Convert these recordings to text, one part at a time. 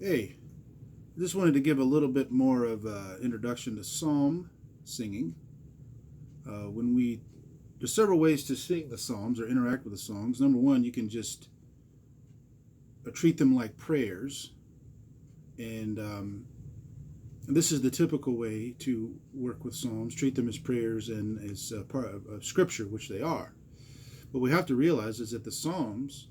Hey, just wanted to give a little bit more of an introduction to psalm singing. When we There's several ways to sing the psalms or interact with the songs. Number one, you can just treat them like prayers, and this is the typical way to work with psalms. Treat them as prayers and as part of Scripture, which they are. What we have to realize is that the psalms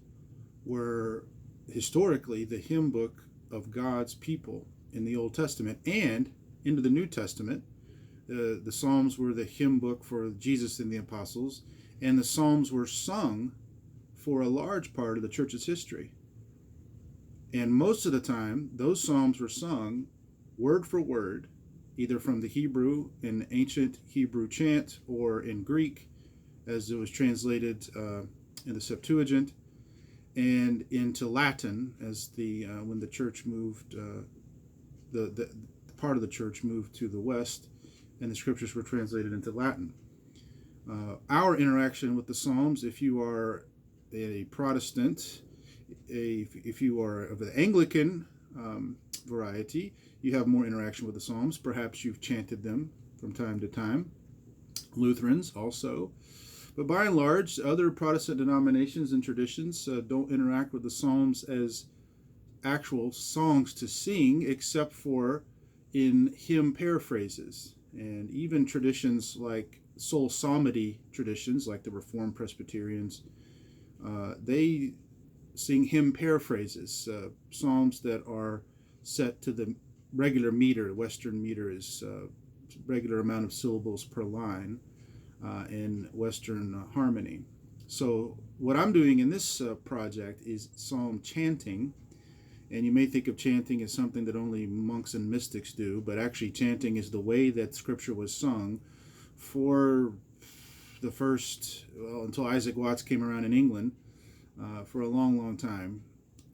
were historically the hymn book of God's people in the Old Testament and into the New Testament. The Psalms were the hymn book for Jesus and the apostles, and the Psalms were sung for a large part of the church's history. And most of the time, those Psalms were sung word for word, either from the Hebrew in ancient Hebrew chant or in Greek, as it was translated in the Septuagint, and into Latin as when the church moved, the part of the church moved to the west, and the scriptures were translated into Latin. Our interaction with the Psalms, if you are a Protestant, if you are of the Anglican variety, you have more interaction with the Psalms. Perhaps you've chanted them from time to time. Lutherans also. But by and large, other Protestant denominations and traditions don't interact with the Psalms as actual songs to sing, except for in hymn paraphrases. And even traditions like soul psalmody traditions, like the Reformed Presbyterians, they sing hymn paraphrases, psalms that are set to the regular meter. Western meter is regular amount of syllables per line in Western harmony. So what I'm doing in this project is psalm chanting. And you may think of chanting as something that only monks and mystics do, but actually chanting is the way that scripture was sung for the first, well, until Isaac Watts came around in England, for a long, long time.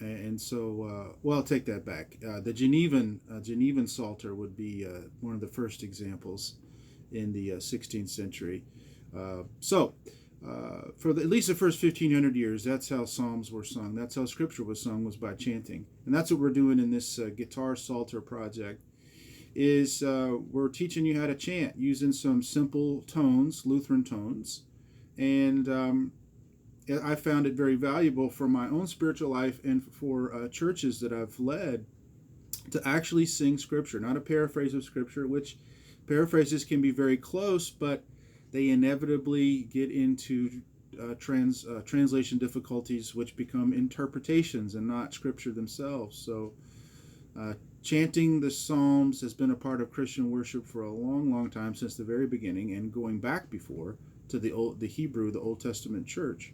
And so, well, I'll take that back. The Genevan Psalter would be one of the first examples in the 16th century. At least the first 1,500 years, that's how psalms were sung. That's how scripture was sung, was by chanting. And that's what we're doing in this Guitar Psalter Project, is we're teaching you how to chant using some simple tones, Lutheran tones. And I found it very valuable for my own spiritual life and for churches that I've led to actually sing scripture, not a paraphrase of scripture, which paraphrases can be very close, but they inevitably get into translation difficulties, which become interpretations and not scripture themselves. So chanting the Psalms has been a part of Christian worship for a long, long time, since the very beginning, and going back before to the Hebrew, the Old Testament church.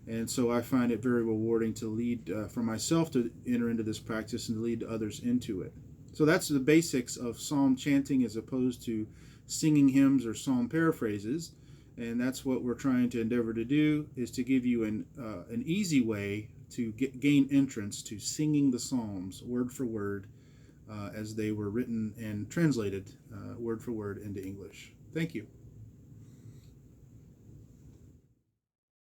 And so I find it very rewarding to lead, for myself to enter into this practice and to lead others into it. So that's the basics of psalm chanting as opposed to singing hymns or psalm paraphrases. And that's what we're trying to endeavor to do, is to give you an easy way to gain entrance to singing the Psalms word for word as they were written and translated word for word into English. Thank you.